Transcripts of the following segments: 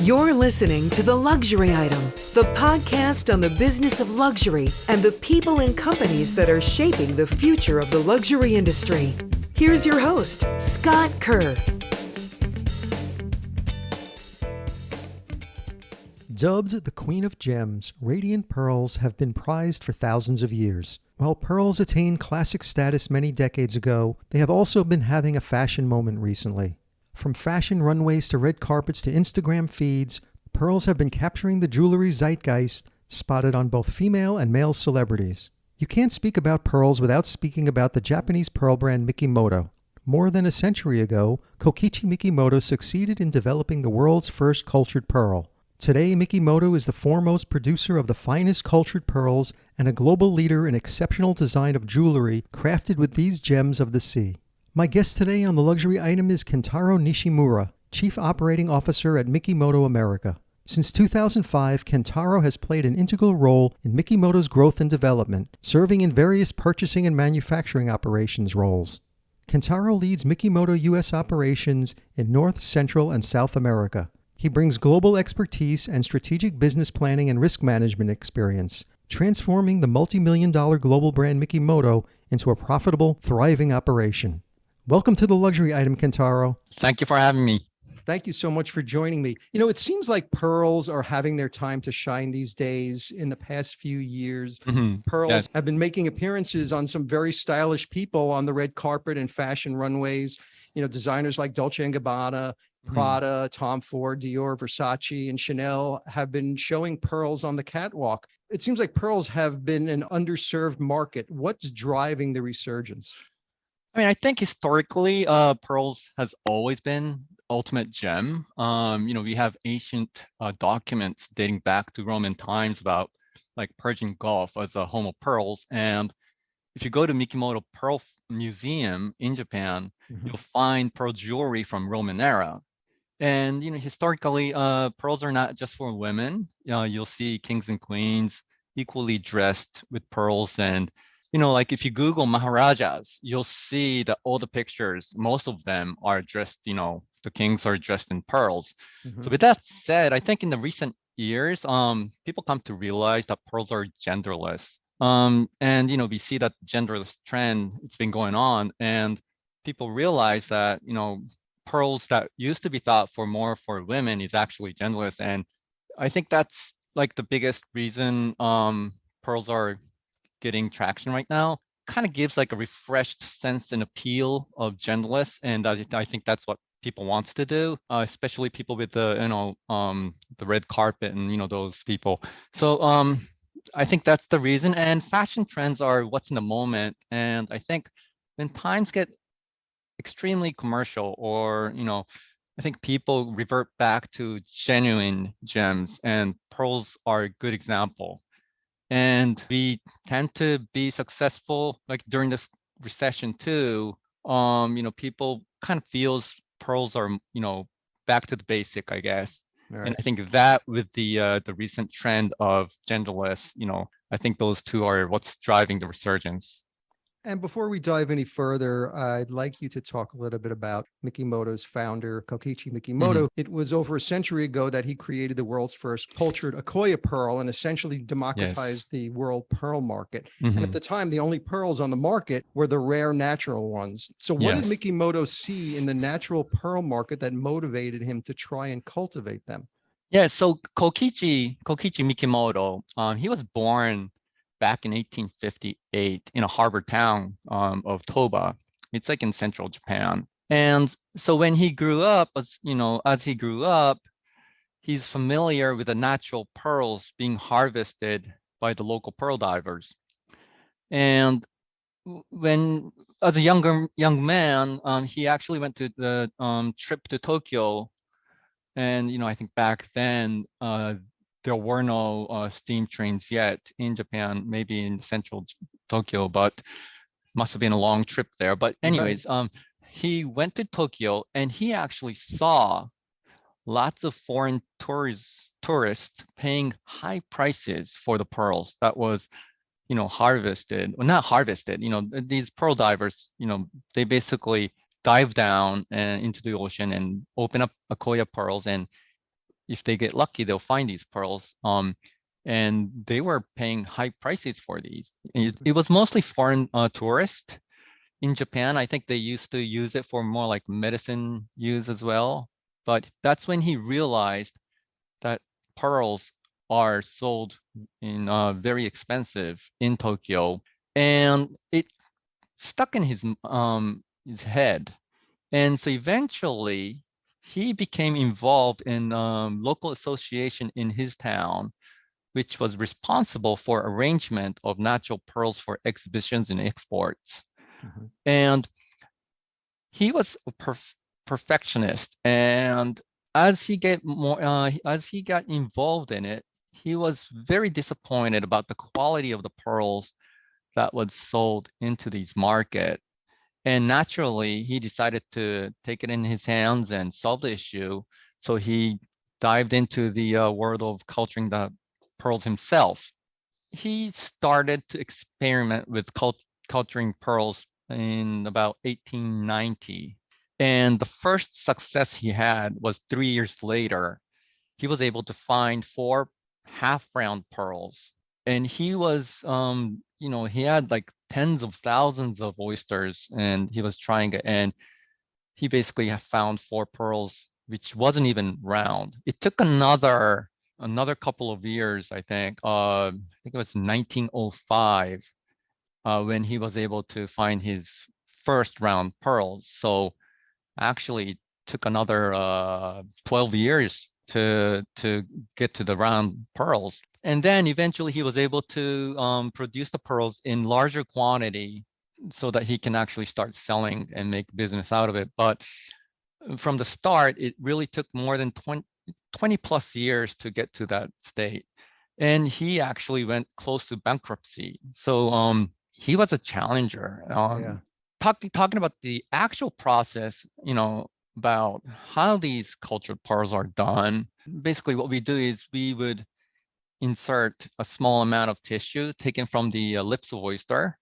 You're listening to The Luxury Item, the podcast on the business of luxury and the people and companies that are shaping the future of the luxury industry. Here's your host, Scott Kerr. Dubbed the Queen of Gems, radiant pearls have been prized for thousands of years. While pearls attained classic status many decades ago, they have also been having a fashion moment recently. From fashion runways to red carpets to Instagram feeds, pearls have been capturing the jewelry zeitgeist, spotted on both female and male celebrities. You can't speak about pearls without speaking about the Japanese pearl brand Mikimoto. More than a century ago, Kokichi Mikimoto succeeded in developing the world's first cultured pearl. Today, Mikimoto is the foremost producer of the finest cultured pearls and a global leader in exceptional design of jewelry crafted with these gems of the sea. My guest today on The Luxury Item is Kentaro Nishimura, Chief Operating Officer at Mikimoto America. Since 2005, Kentaro has played an integral role in Mikimoto's growth and development, serving in various purchasing and manufacturing operations roles. Kentaro leads Mikimoto U.S. operations in North, Central, and South America. He brings global expertise and strategic business planning and risk management experience, transforming the multi-million-dollar global brand Mikimoto into a profitable, thriving operation. Welcome to The Luxury Item, Kentaro. Thank you for having me. Thank you so much for joining me. You know, it seems like pearls are having their time to shine these days. In the past few years, pearls have been making appearances on some very stylish people on the red carpet and fashion runways. You know, designers like Dolce & Gabbana, Prada, Tom Ford, Dior, Versace, and Chanel have been showing pearls on the catwalk. It seems like pearls have been an underserved market. What's driving the resurgence? I mean, I think historically, pearls has always been ultimate gem. We have ancient documents dating back to Roman times about like Persian Gulf as a home of pearls. And if you go to Mikimoto Pearl Museum in Japan, you'll find pearl jewelry from Roman era. And, historically, pearls are not just for women. You'll see kings and queens equally dressed with pearls. And like if you Google Maharajas, you'll see that all the pictures, most of them are dressed, the kings are dressed in pearls. So with that said, I think in the recent years, people come to realize that pearls are genderless. And, we see that genderless trend, it's been going on. And people realize that, pearls that used to be thought for more for women is actually genderless. And I think that's like the biggest reason pearls are getting traction right now. Kind of gives like a refreshed sense and appeal of genderless, and I think that's what people wants to do, especially people with the the red carpet and those people. So I think that's the reason. And fashion trends are what's in the moment, and I think when times get extremely commercial, or I think people revert back to genuine gems, and pearls are a good example. And we tend to be successful, like during this recession too. People kind of feels pearls are, back to the basic, I guess. Right. And I think that with the recent trend of genderless, I think those two are what's driving the resurgence. And before we dive any further, I'd like you to talk a little bit about Mikimoto's founder, Kokichi Mikimoto. It was over a century ago that he created the world's first cultured Akoya pearl and essentially democratized the world pearl market. And at the time, the only pearls on the market were the rare natural ones. So what did Mikimoto see in the natural pearl market that motivated him to try and cultivate them? Yeah, so Kokichi Mikimoto, he was born back in 1858 in a harbor town of Toba. It's like in central Japan. And so when he grew up, as he grew up, he's familiar with the natural pearls being harvested by the local pearl divers. And when, as a young man, he actually went to the trip to Tokyo. And, I think back then, there were no steam trains yet in Japan, maybe in central Tokyo, but must have been a long trip there. But anyways, he went to Tokyo and he actually saw lots of foreign tourists paying high prices for the pearls that was, harvested, well, not harvested, these pearl divers, they basically dive down into the ocean and open up Akoya pearls and if they get lucky, they'll find these pearls. And they were paying high prices for these. It was mostly foreign tourists in Japan. I think they used to use it for more like medicine use as well. But that's when he realized that pearls are sold in very expensive in Tokyo, and it stuck in his head. And so eventually, he became involved in local association in his town, which was responsible for arrangement of natural pearls for exhibitions and exports. Mhm. And he was a perfectionist, and as he got involved in it, he was very disappointed about the quality of the pearls that was sold into these market. And naturally, he decided to take it in his hands and solve the issue. So he dived into the world of culturing the pearls himself. He started to experiment with culturing pearls in about 1890. And the first success he had was 3 years later. He was able to find 4 half-round pearls. And he was, he had like tens of thousands of oysters, and he was trying it. And he basically found 4 pearls, which wasn't even round. It took another couple of years, I think. I think it was 1905 when he was able to find his first round pearls. So actually, it took another 12 years to get to the round pearls. And then eventually he was able to produce the pearls in larger quantity so that he can actually start selling and make business out of it. But from the start, it really took more than 20 plus years to get to that state. And he actually went close to bankruptcy. So he was a challenger. Yeah. Talking about the actual process, about how these cultured pearls are done. Basically, what we do is we would insert a small amount of tissue taken from the lips of oyster,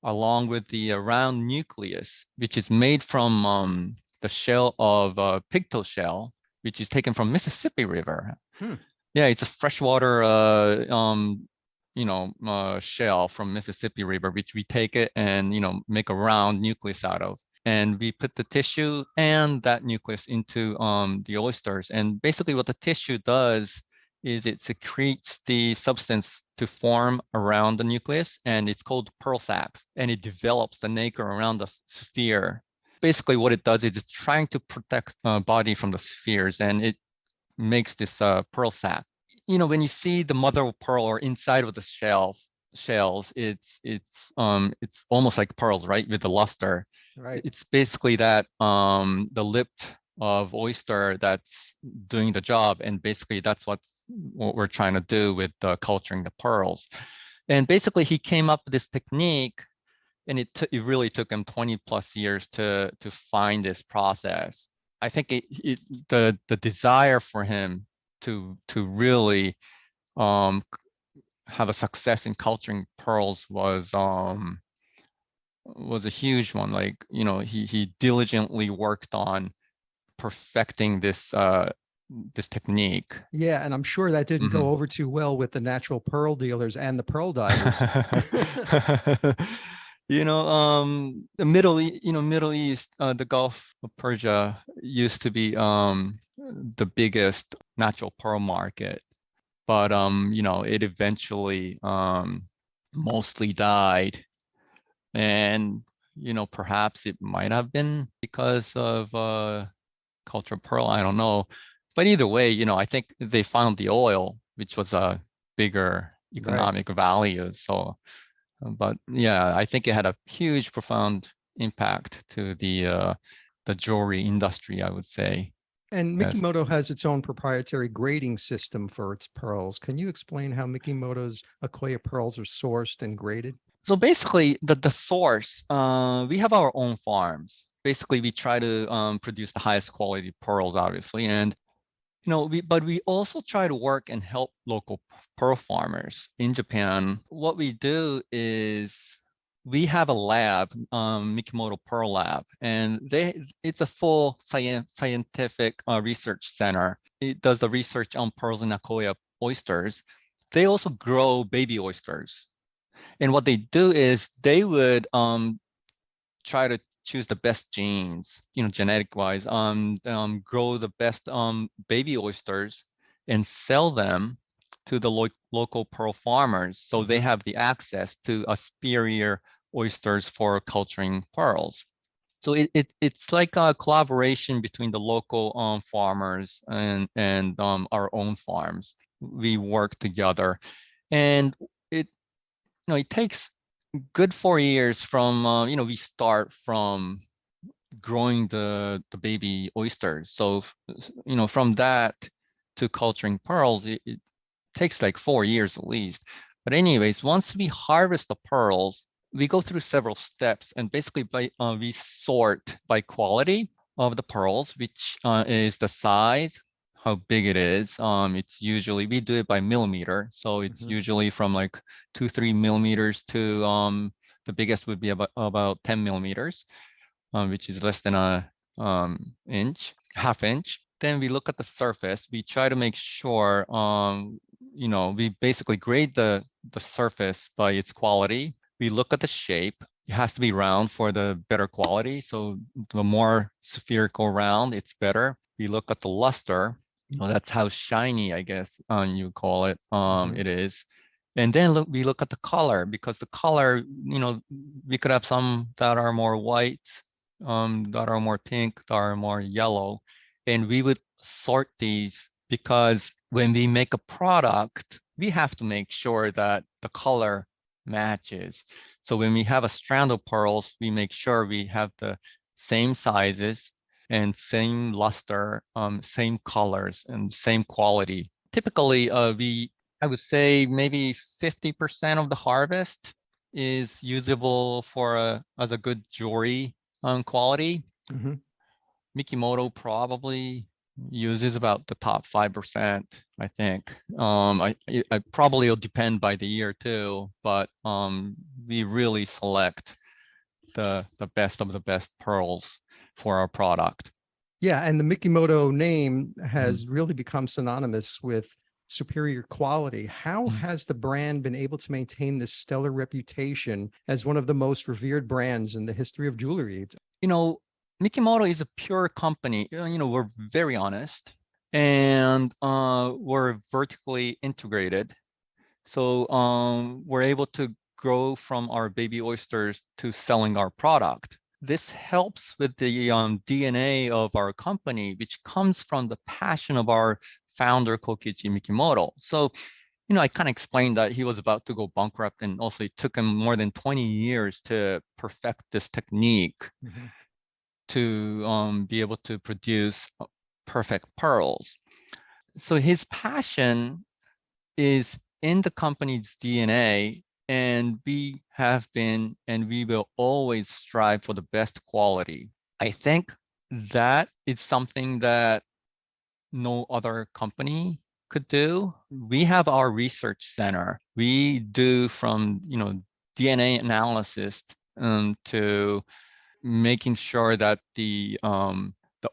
along with the round nucleus, which is made from the shell of pigtail shell, which is taken from Mississippi River. Hmm. Yeah, it's a freshwater, shell from Mississippi River, which we take it and make a round nucleus out of. And we put the tissue and that nucleus into the oysters. And basically, what the tissue does is it secretes the substance to form around the nucleus, and it's called pearl sacs, and it develops the nacre around the sphere. Basically, what it does is it's trying to protect the body from the spheres, and it makes this pearl sac. When you see the mother of pearl or inside of the shells, it's almost like pearls, right, with the luster. Right. It's basically that the lip of oyster that's doing the job, and basically that's what we're trying to do with culturing the pearls. And basically, he came up with this technique, and it really took him 20 plus years to find this process. I think the desire for him to really have a success in culturing pearls was a huge one. Like, he diligently worked on perfecting this technique. Yeah, and I'm sure that didn't Mhm. go over too well with the natural pearl dealers and the pearl divers. The Middle East, the Gulf of Persia used to be the biggest natural pearl market, but it eventually mostly died, and perhaps it might have been because of cultural pearl. I don't know, but either way, I think they found the oil, which was a bigger Right. economic value. So. But yeah, I think it had a huge, profound impact to the jewelry industry, I would say. And Yes. Mikimoto has its own proprietary grading system for its pearls. Can you explain how Mikimoto's Akoya pearls are sourced and graded? So basically, the source, we have our own farms. Basically, we try to produce the highest quality pearls, obviously, and but we also try to work and help local pearl farmers in Japan. What we do is we have a lab, Mikimoto Pearl Lab, and it's a full scientific research center. It does the research on pearls and Nagoya oysters. They also grow baby oysters. And what they do is they would try to choose the best genes, genetic wise, grow the best baby oysters and sell them to the local pearl farmers. So they have the access to a superior oysters for culturing pearls. So it's like a collaboration between the local farmers and our own farms. We work together, and it takes good 4 years from we start from growing the baby oysters. So from that to culturing pearls, it takes like 4 years at least. But anyways, once we harvest the pearls, we go through several steps, and basically we sort by quality of the pearls, which is the size, how big it is. It's usually, we do it by millimeter, so it's usually from like 2-3 millimeters to the biggest would be about 10 millimeters, which is less than a half inch. Then we look at the surface. We try to make sure, we basically grade the surface by its quality. We look at the shape. It has to be round for the better quality. So the more spherical round, it's better. We look at the luster. That's how shiny, I guess, you call it. It is. And then we look at the color, because the color, we could have some that are more white, that are more pink, that are more yellow. And we would sort these, because when we make a product, we have to make sure that the color matches. So when we have a strand of pearls, we make sure we have the same sizes and same luster, same colors and same quality. Typically, I would say maybe 50% of the harvest is usable for as a good jewelry quality. Mikimoto probably uses about the top 5%, I think. I probably will depend by the year too, but we really select the best of the best pearls for our product. Yeah, and the Mikimoto name has really become synonymous with superior quality. How has the brand been able to maintain this stellar reputation as one of the most revered brands in the history of jewelry? Mikimoto is a pure company. We're very honest, and we're vertically integrated. So we're able to grow from our baby oysters to selling our product. This helps with the DNA of our company, which comes from the passion of our founder, Kokichi Mikimoto. So, I kind of explained that he was about to go bankrupt, and also it took him more than 20 years to perfect this technique to be able to produce perfect pearls. So his passion is in the company's DNA, and we have been and we will always strive for the best quality. I think that is something that no other company could do. We have our research center. We do from DNA analysis to making sure that the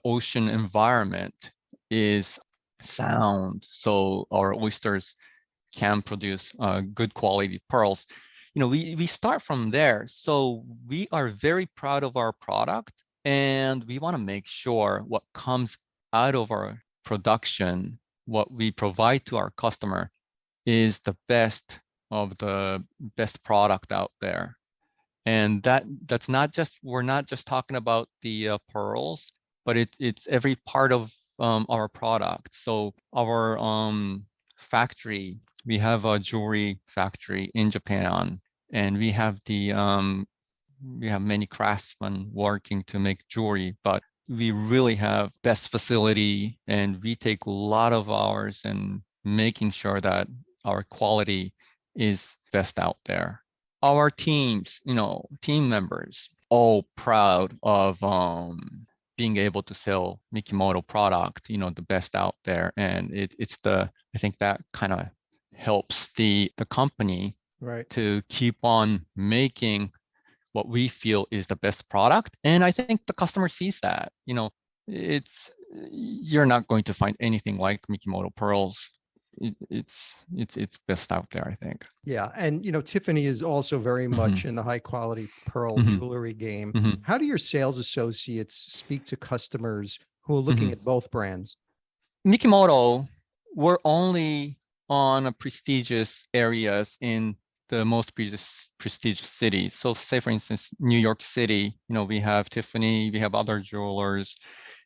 ocean environment is sound, so our oysters can produce good quality pearls. We start from there. So we are very proud of our product, and we want to make sure what comes out of our production, what we provide to our customer, is the best of the best product out there. And that's not just, we're not just talking about the pearls, but it's every part of our product. So our factory, we have a jewelry factory in Japan, and we have many craftsmen working to make jewelry, but we really have best facility, and we take a lot of hours in making sure that our quality is best out there. Our teams, team members, all proud of being able to sell Mikimoto product, the best out there. And I think that kind of helps the company right to keep on making what we feel is the best product. And I think the customer sees that. It's you're not going to find anything like Mikimoto pearls. It's best out there, I think. Yeah, and Tiffany is also very much in the high quality pearl jewelry game. How do your sales associates speak to customers who are looking at both brands? Mikimoto, we're only on prestigious areas in the most prestigious cities. So say, for instance, New York City, we have Tiffany, we have other jewelers,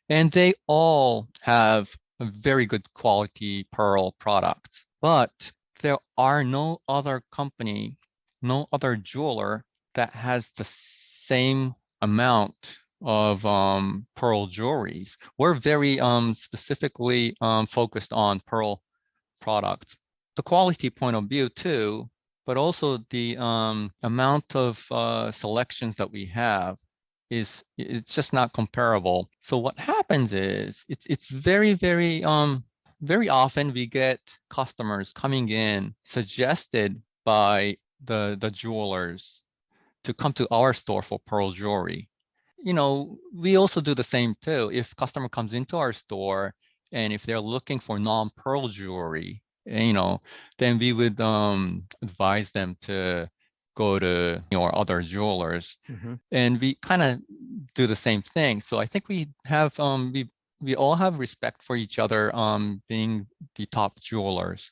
and they all have a very good quality pearl products. But there are no other company, no other jeweler that has the same amount of pearl jewelries. We're very specifically focused on pearl products. The quality point of view too, but also the amount of selections that we have it's just not comparable. So what happens is it's very, very very often we get customers coming in suggested by the jewelers to come to our store for pearl jewelry. We also do the same too. If customer comes into our store and if they're looking for non-pearl jewelry, then we would advise them to go to our other jewelers, and we kind of do the same thing. So I think we have we all have respect for each other, being the top jewelers.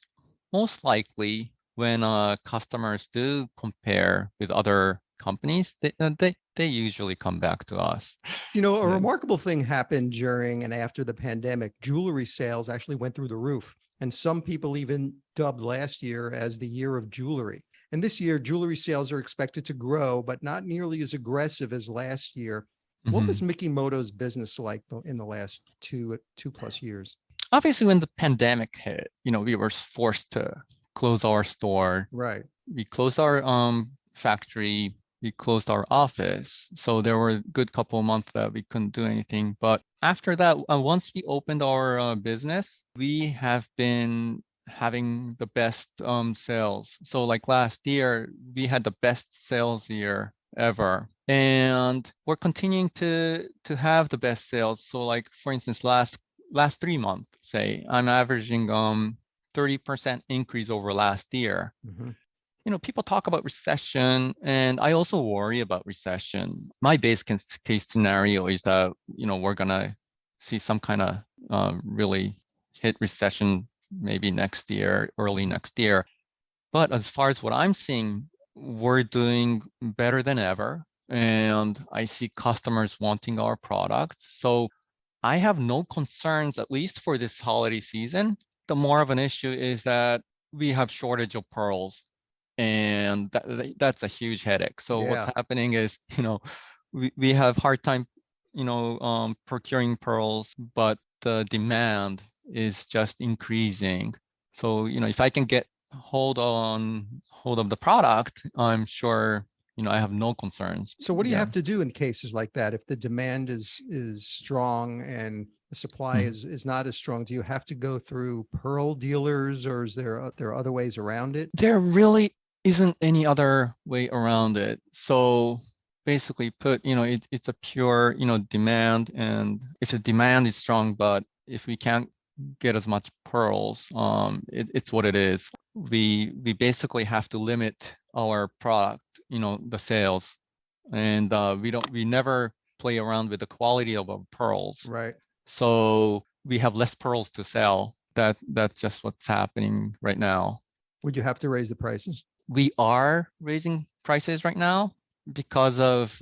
Most likely, when customers do compare with other companies, they usually come back to us. A remarkable thing happened during and after the pandemic. Jewelry sales actually went through the roof, and some people even dubbed last year as the year of jewelry. And this year, jewelry sales are expected to grow, but not nearly as aggressive as last year. What was Mikimoto's business like in the last two plus years? Obviously, when the pandemic hit, we were forced to close our store. Right. We closed our factory. We closed our office. So there were a good couple of months that we couldn't do anything. But after that, once we opened our business, we have been having the best sales. So like last year, we had the best sales year ever. And we're continuing to have the best sales. So like, for instance, last 3 months, say, I'm averaging 30% increase over last year. People talk about recession, and I also worry about recession. My base case scenario is that, we're going to see some kind of really hit recession maybe next year, early next year. But as far as what I'm seeing, we're doing better than ever. And I see customers wanting our products. So I have no concerns, at least for this holiday season. The more of an issue is that we have shortage of pearls. And that's a huge headache. So what's happening is, we have hard time, procuring pearls, but the demand is just increasing. So, if I can get hold of the product, I'm sure, I have no concerns. So what do you have to do in cases like that? If the demand is strong and the supply is not as strong, do you have to go through pearl dealers, or is there other ways around it? There really isn't any other way around it. So basically put, it's a pure, demand. And if the demand is strong, but if we can't get as much pearls, it's what it is. We basically have to limit our product, the sales, and we never play around with the quality of our pearls. Right. So we have less pearls to sell. That's just what's happening right now. Would you have to raise the prices? We are raising prices right now because of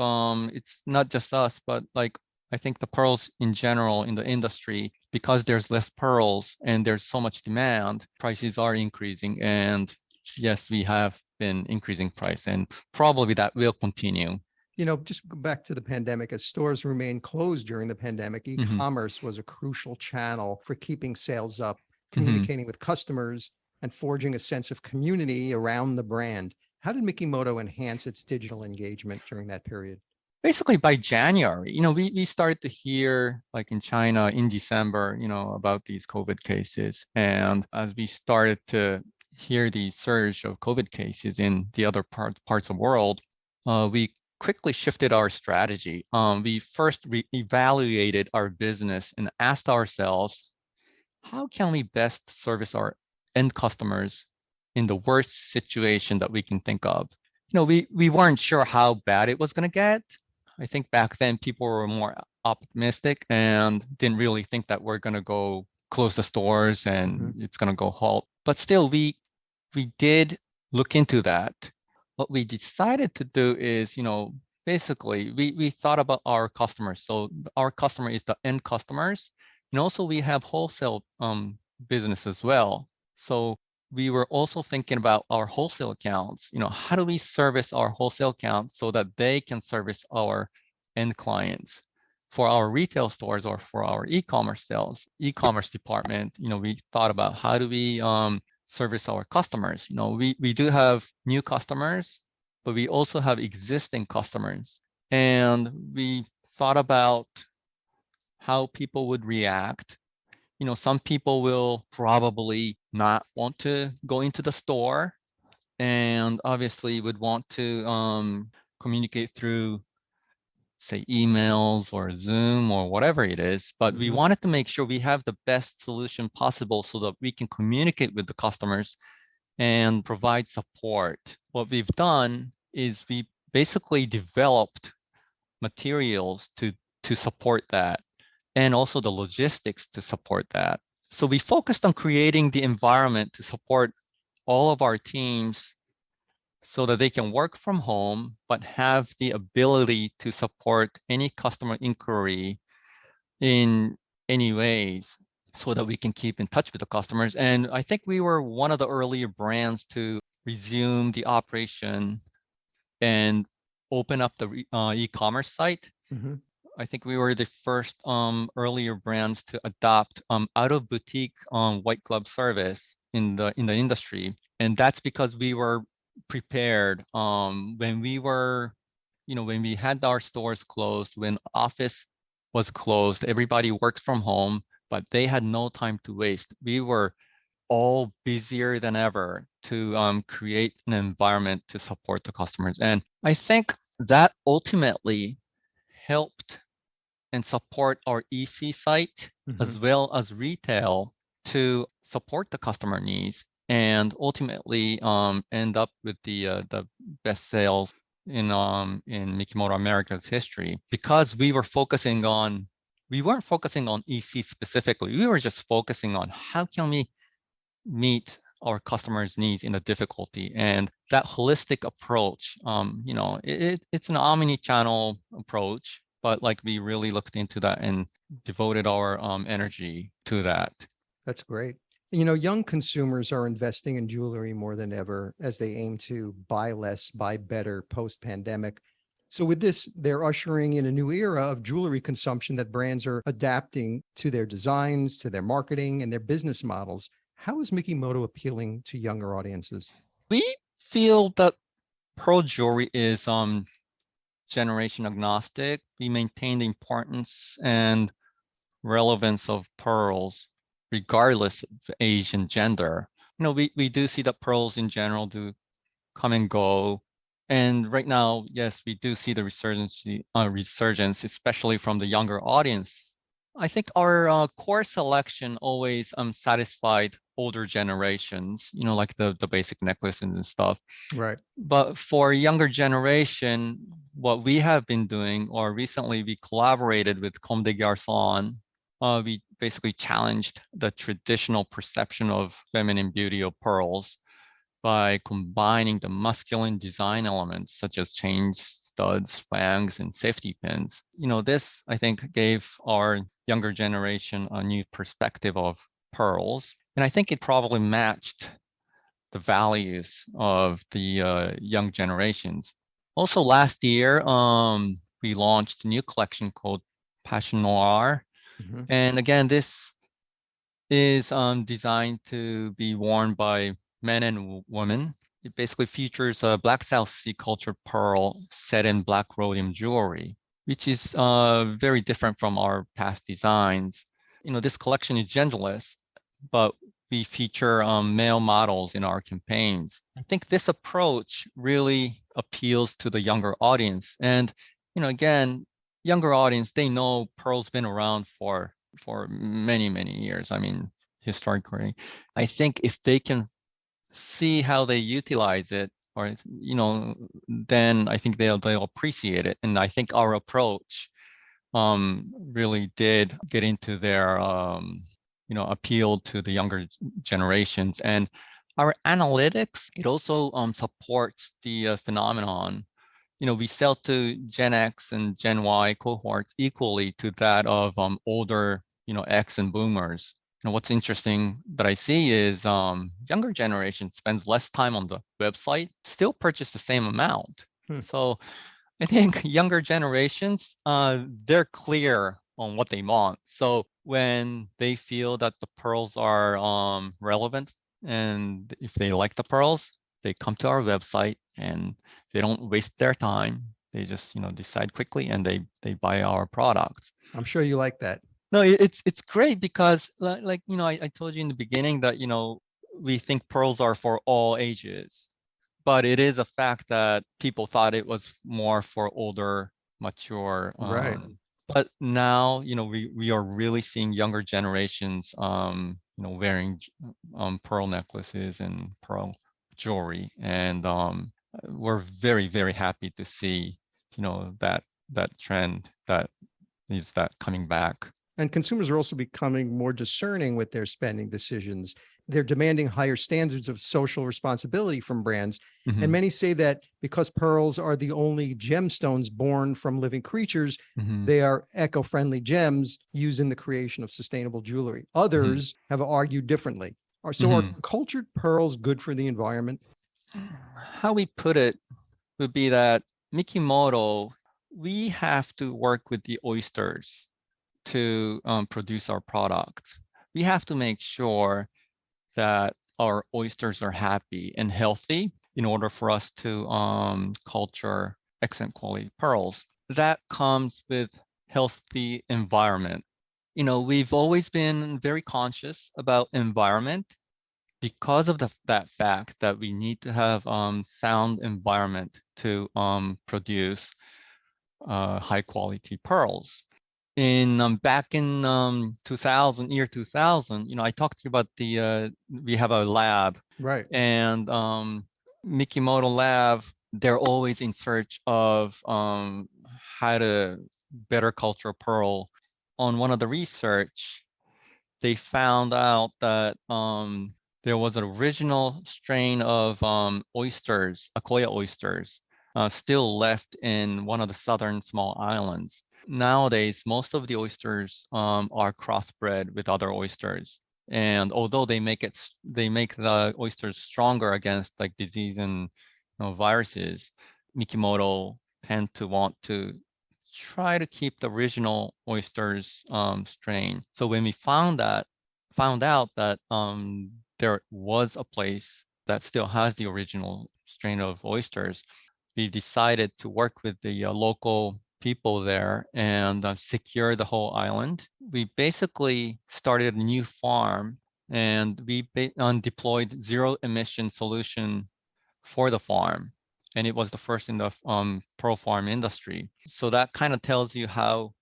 it's not just us, but like I think the pearls in general in the industry, because there's less pearls and there's so much demand, prices are increasing. And yes, we have been increasing price, and probably that will continue. Just go back to the pandemic. As stores remained closed during the pandemic, e-commerce was a crucial channel for keeping sales up, communicating with customers, and forging a sense of community around the brand. How did Mikimoto enhance its digital engagement during that period? Basically by January, we started to hear, like in China in December, about these COVID cases. And as we started to hear the surge of COVID cases in the other parts of the world, we quickly shifted our strategy. We first evaluated our business and asked ourselves, how can we best service our end customers in the worst situation that we can think of? We weren't sure how bad it was going to get. I think back then people were more optimistic and didn't really think that we're going to go close the stores and it's going to go halt. But still, we did look into that. What we decided to do is, basically we thought about our customers. So our customer is the end customers, and also we have wholesale business as well. So we were also thinking about our wholesale accounts. How do we service our wholesale accounts so that they can service our end clients? For our retail stores or for our e-commerce sales, e-commerce department, we thought about how do we service our customers. We do have new customers, but we also have existing customers. And we thought about how people would react. Some people will probably not want to go into the store and obviously would want to communicate through, say, emails or Zoom or whatever it is. But we wanted to make sure we have the best solution possible so that we can communicate with the customers and provide support. What we've done is we basically developed materials to support that, and also the logistics to support that. So we focused on creating the environment to support all of our teams so that they can work from home, but have the ability to support any customer inquiry in any ways so that we can keep in touch with the customers. And I think we were one of the earlier brands to resume the operation and open up the e-commerce site. I think we were the first earlier brands to adopt out of boutique white glove service in the industry, and that's because we were prepared when we were, when we had our stores closed, when office was closed, everybody worked from home, but they had no time to waste. We were all busier than ever to create an environment to support the customers, and I think that ultimately helped and support our EC site as well as retail to support the customer needs and ultimately end up with the best sales in Mikimoto America's history, because we weren't focusing on EC specifically. We were just focusing on how can we meet our customers' needs in a difficulty, and that holistic approach. It's an omni-channel approach, but like we really looked into that and devoted our energy to that. That's great. Young consumers are investing in jewelry more than ever as they aim to buy less, buy better post-pandemic. So with this, they're ushering in a new era of jewelry consumption that brands are adapting to their designs, to their marketing, and their business models. How is Mikimoto appealing to younger audiences? We feel that pearl jewelry is generation agnostic. We maintain the importance and relevance of pearls regardless of age and gender. We do see that pearls in general do come and go. And right now, yes, we do see the resurgence, especially from the younger audience. I think our core selection always satisfied older generations, like the basic necklaces and stuff. Right. But for younger generation, what we have been doing, or recently we collaborated with Comme des Garçons, we basically challenged the traditional perception of feminine beauty of pearls by combining the masculine design elements such as chains, studs, fangs, and safety pins. This, I think, gave our younger generation a new perspective of pearls. And I think it probably matched the values of the young generations. Also last year, we launched a new collection called Passion Noir. And again, this is designed to be worn by men and women. It basically features a Black South Sea culture pearl set in black rhodium jewelry, which is very different from our past designs. This collection is genderless, but we feature male models in our campaigns. I think this approach really appeals to the younger audience. And, again, younger audience, they know Pearl's been around for many, many years. I mean, historically. I think if they can see how they utilize it, or then I think they'll appreciate it. And I think our approach really did get into their appeal to the younger generations. And our analytics, it also supports the phenomenon. We sell to Gen X and Gen Y cohorts equally to that of older X and boomers. And what's interesting that I see is younger generation spends less time on the website, still purchase the same amount. So I think younger generations, they're clear on what they want. So when they feel that the pearls are relevant, and if they like the pearls, they come to our website and they don't waste their time. They just decide quickly and they buy our products. I'm sure you like that. No, it's great because like I told you in the beginning that we think pearls are for all ages. But it is a fact that people thought it was more for older, mature. Right. But now, we are really seeing younger generations, wearing pearl necklaces and pearl jewelry, and we're very, very happy to see, that trend that is coming back. And consumers are also becoming more discerning with their spending decisions. They're demanding higher standards of social responsibility from brands. Mm-hmm. And many say that because pearls are the only gemstones born from living creatures, Mm-hmm. they are eco-friendly gems used in the creation of sustainable jewelry. Others have argued differently. So are cultured pearls good for the environment? How we put it would be that Mikimoto, we have to work with the oysters to produce our products. We have to make sure that our oysters are happy and healthy in order for us to culture excellent quality pearls. That comes with healthy environment. We've always been very conscious about environment because of that fact that we need to have sound environment to produce high quality pearls. Back in 2000, year 2000, I talked to you about we have a lab, right? And Mikimoto lab, they're always in search of how to better culture pearl. On one of the research, they found out that there was an original strain of oysters, Akoya oysters, still left in one of the southern small islands. Nowadays, most of the oysters are crossbred with other oysters, and although they make the oysters stronger against like disease and viruses, Mikimoto tend to want to try to keep the original oysters strain. So when we found out that there was a place that still has the original strain of oysters, we decided to work with the local people there and secure the whole island. We basically started a new farm, and we deployed zero emission solution for the farm. And it was the first in the pearl farm industry. So that kind of tells you how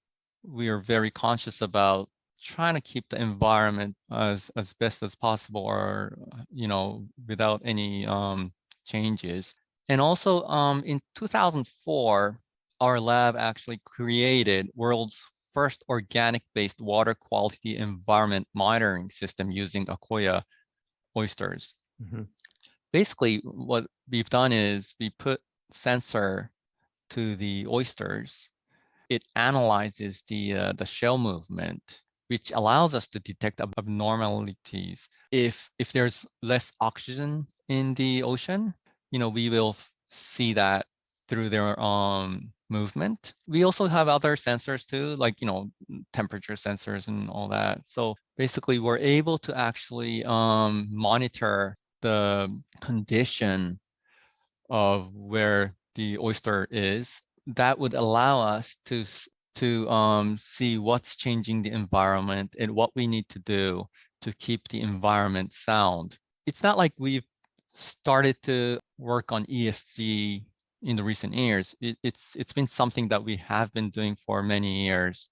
we are very conscious about trying to keep the environment as best as possible, or without any changes. And also in 2004, our lab actually created world's first organic-based water quality environment monitoring system using Akoya oysters. Mm-hmm. Basically, what we've done is we put sensor to the oysters. It analyzes the shell movement, which allows us to detect abnormalities. If there's less oxygen in the ocean, we will see that through their movement. We also have other sensors too, like temperature sensors and all that. So basically, we're able to actually monitor the condition of where the oyster is. That would allow us to see what's changing the environment and what we need to do to keep the environment sound. It's not like we've started to work on ESG in the recent years. It's been something that we have been doing for many years,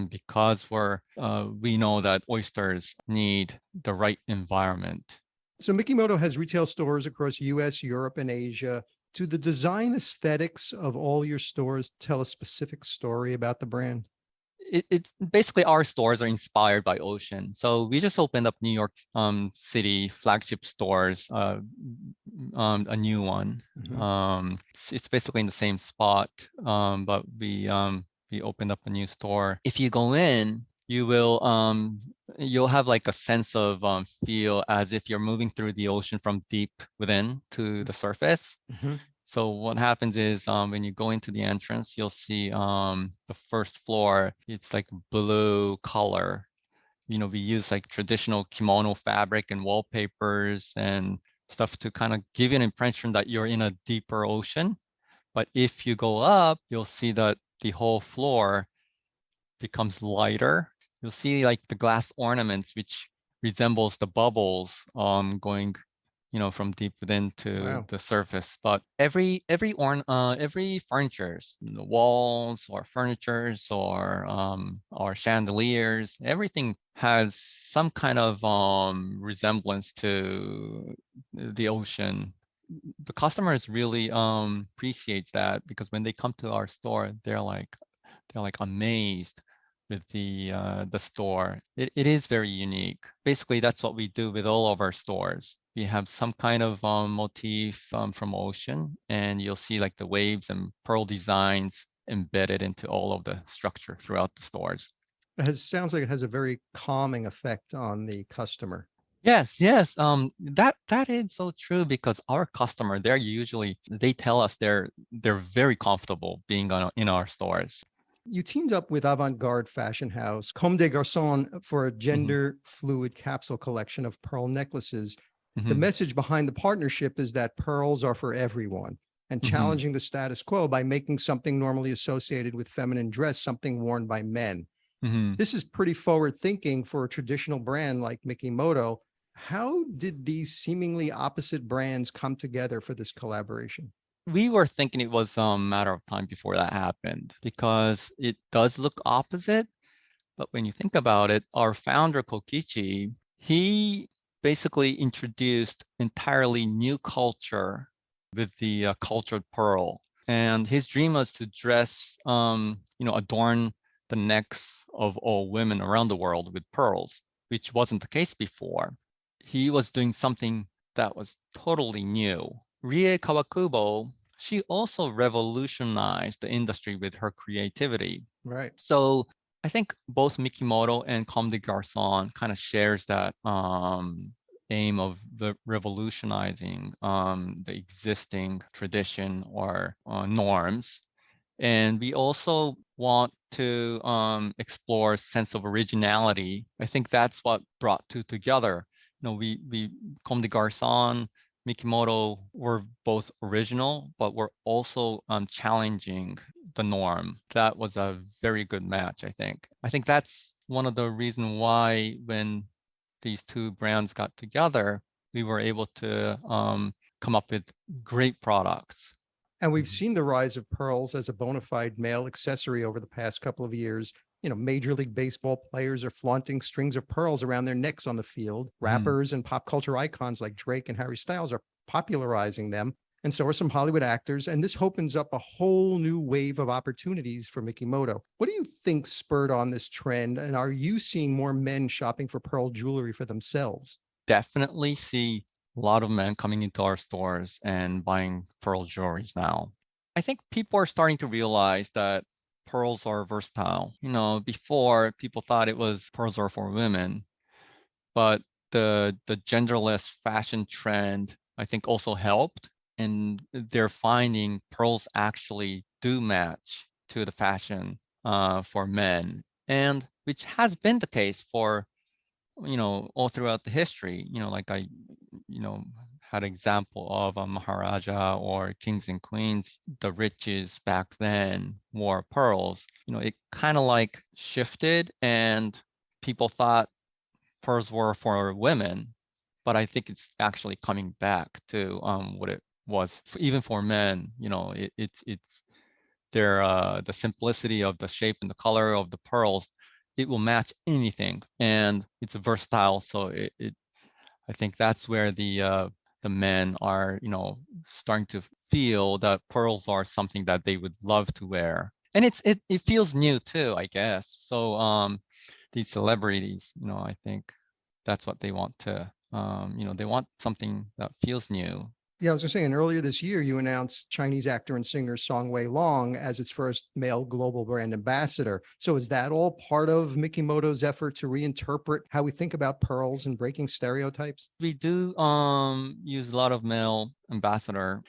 because we know that oysters need the right environment. So Mikimoto has retail stores across US, Europe, and Asia. Do the design aesthetics of all your stores tell a specific story about the brand? It's basically our stores are inspired by ocean. So we just opened up New York City flagship stores, a new one. It's basically in the same spot, but we opened up a new store. If you go in, you'll have like a sense of feel as if you're moving through the ocean from deep within to the surface. So what happens is when you go into the entrance, you'll see the first floor, it's like blue color. We use like traditional kimono fabric and wallpapers and stuff to kind of give you an impression that you're in a deeper ocean. But if you go up, you'll see that the whole floor becomes lighter. You'll see like the glass ornaments, which resembles the bubbles going from deep within to the surface. But every furnitures, the walls or furnitures or chandeliers, everything has some kind of resemblance to the ocean. The customers really appreciates that, because when they come to our store, they're like amazed with the store. It is very unique. Basically, that's what we do with all of our stores. We have some kind of motif from ocean, and you'll see like the waves and pearl designs embedded into all of the structure throughout the stores. Sounds like it has a very calming effect on the customer. Yes. That is so true, because our customer, they tell us they're very comfortable being in our stores. You teamed up with avant-garde fashion house Comme des Garçons for a gender fluid capsule collection of pearl necklaces. The message behind the partnership is that pearls are for everyone, and challenging the status quo by making something normally associated with feminine dress something worn by men. This is pretty forward thinking for a traditional brand like Mikimoto. How did these seemingly opposite brands come together for this collaboration? We were thinking it was a matter of time before that happened, because it does look opposite. But when you think about it, our founder, Kokichi, he basically introduced entirely new culture with the cultured pearl. And his dream was to dress, adorn the necks of all women around the world with pearls, which wasn't the case before. He was doing something that was totally new. Rie Kawakubo, she also revolutionized the industry with her creativity. Right. So I think both Mikimoto and Comme des Garçons kind of shares that aim of the revolutionizing the existing tradition or norms. And we also want to explore a sense of originality. I think that's what brought two together. We Comme des Garçons, Mikimoto were both original, but were also challenging the norm. That was a very good match, I think. I think that's one of the reasons why when these two brands got together, we were able to come up with great products. And we've seen the rise of pearls as a bona fide male accessory over the past couple of years. Major League Baseball players are flaunting strings of pearls around their necks on the field. Rappers and pop culture icons like Drake and Harry Styles are popularizing them, and so are some Hollywood actors. And this opens up a whole new wave of opportunities for Mikimoto. What do you think spurred on this trend? And are you seeing more men shopping for pearl jewelry for themselves? Definitely see a lot of men coming into our stores and buying pearl jewelries now. I think people are starting to realize that pearls are versatile. Before people thought pearls are for women, but the genderless fashion trend, I think, also helped. And they're finding pearls actually do match to the fashion for men, and which has been the case for all throughout the history. Like I had an example of a Maharaja or kings and queens. The riches back then wore pearls. It kind of like shifted, and people thought pearls were for women, but I think it's actually coming back to what it was even for men. It's their the simplicity of the shape and the color of the pearls. It will match anything, and it's versatile. So I think that's where the men are, starting to feel that pearls are something that they would love to wear, and it feels new too, I guess. So these celebrities, I think that's what they want to, they want something that feels new. Yeah, I was just saying earlier this year, you announced Chinese actor and singer Song Wei Long as its first male global brand ambassador. So is that all part of Mikimoto's effort to reinterpret how we think about pearls and breaking stereotypes? We do use a lot of male ambassador.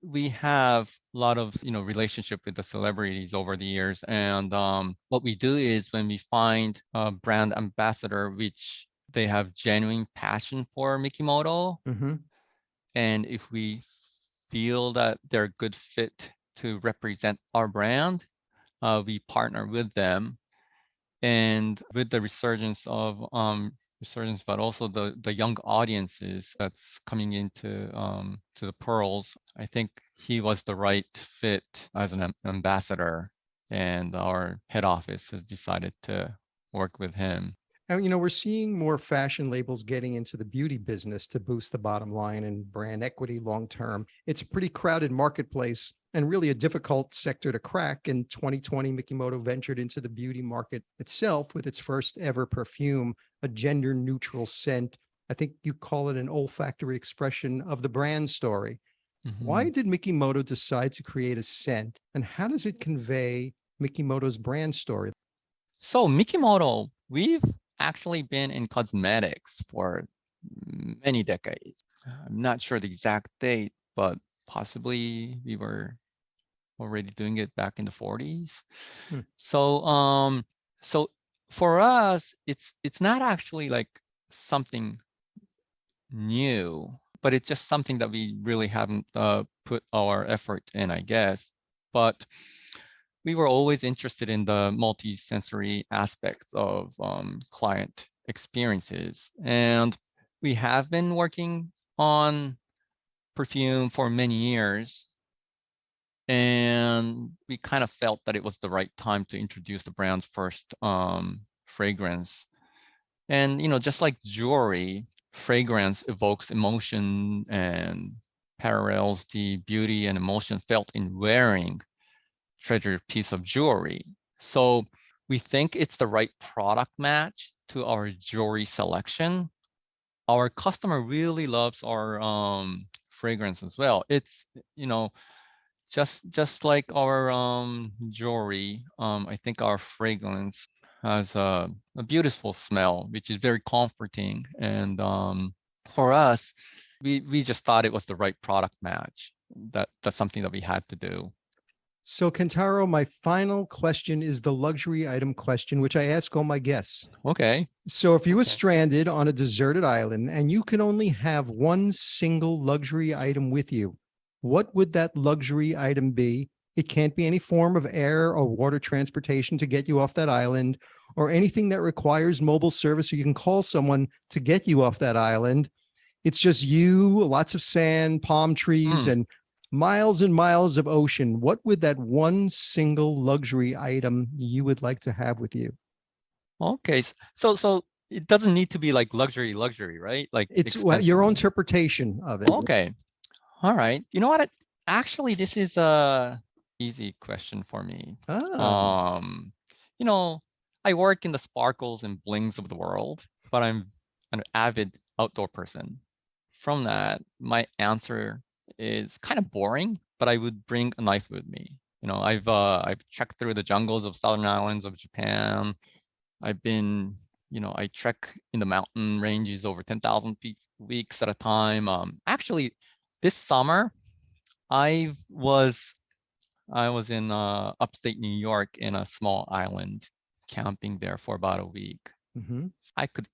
We have a lot of, relationship with the celebrities over the years. And what we do is when we find a brand ambassador, which they have genuine passion for Mikimoto, Mm-hmm. and if we feel that they're a good fit to represent our brand, we partner with them. And with the resurgence, but also the young audiences that's coming into to the pearls, I think he was the right fit as an ambassador, and our head office has decided to work with him. And, we're seeing more fashion labels getting into the beauty business to boost the bottom line and brand equity long term. It's a pretty crowded marketplace and really a difficult sector to crack. In 2020, Mikimoto ventured into the beauty market itself with its first ever perfume, a gender neutral scent. I think you call it an olfactory expression of the brand story. Why Mhm. did Mikimoto decide to create a scent, and how does it convey Mikimoto's brand story? So Mikimoto, we've actually been in cosmetics for many decades. I'm not sure the exact date, but possibly we were already doing it back in the 40s. Hmm. So so for us, it's not actually like something new, but it's just something that we really haven't put our effort in, I guess. But we were always interested in the multi-sensory aspects of client experiences. And we have been working on perfume for many years. And we kind of felt that it was the right time to introduce the brand's first fragrance. And, just like jewelry, fragrance evokes emotion and parallels the beauty and emotion felt in wearing treasured piece of jewelry. So we think it's the right product match to our jewelry selection. Our customer really loves our fragrance as well. It's, just like our jewelry, I think our fragrance has a beautiful smell, which is very comforting. And for us, we just thought it was the right product match. That's something that we had to do. So, Kentaro, my final question is the luxury item question, which I ask all my guests. Okay. So, if you were Okay. stranded on a deserted island and you could only have one single luxury item with you, what would that luxury item be? It can't be any form of air or water transportation to get you off that island, or anything that requires mobile service so you can call someone to get you off that island. It's just you, lots of sand, palm trees, Hmm. and miles and miles of ocean. What would that one single luxury item you would like to have with you? Okay. So it doesn't need to be like luxury, right? Like It's expensive. your own interpretation of it. Okay. All right. You know what? Actually, this is a easy question for me. Ah, Um, you know, I work in the sparkles and blings of the world, but I'm an avid outdoor person. From that, my answer is kind of boring, but I would bring a knife with me. I've trekked through the jungles of southern islands of Japan. I've been, I trek in the mountain ranges over 10,000 feet weeks at a time. Actually, this summer I was I was in upstate New York in a small island, camping there for about a week. mhm. I can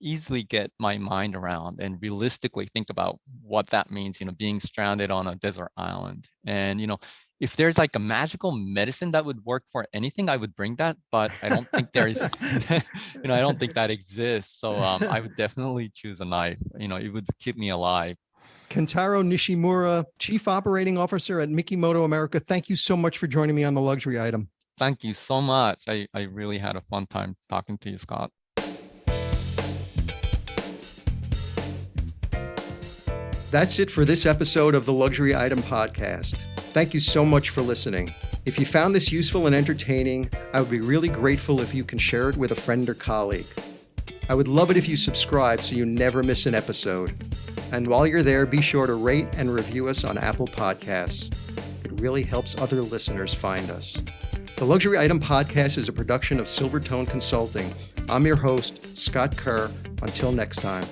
easily get my mind around and realistically think about what that means, being stranded on a desert island. And, if there's like a magical medicine that would work for anything, I would bring that, but I don't think there is, I don't think that exists. So I would definitely choose a knife. It would keep me alive. Kentaro Nishimura, Chief Operating Officer at Mikimoto America, thank you so much for joining me on The Luxury Item. Thank you so much. I really had a fun time talking to you, Scott. That's it for this episode of the Luxury Item Podcast. Thank you so much for listening. If you found this useful and entertaining, I would be really grateful if you can share it with a friend or colleague. I would love it if you subscribe so you never miss an episode. And while you're there, be sure to rate and review us on Apple Podcasts. It really helps other listeners find us. The Luxury Item Podcast is a production of Silvertone Consulting. I'm your host, Scott Kerr. Until next time.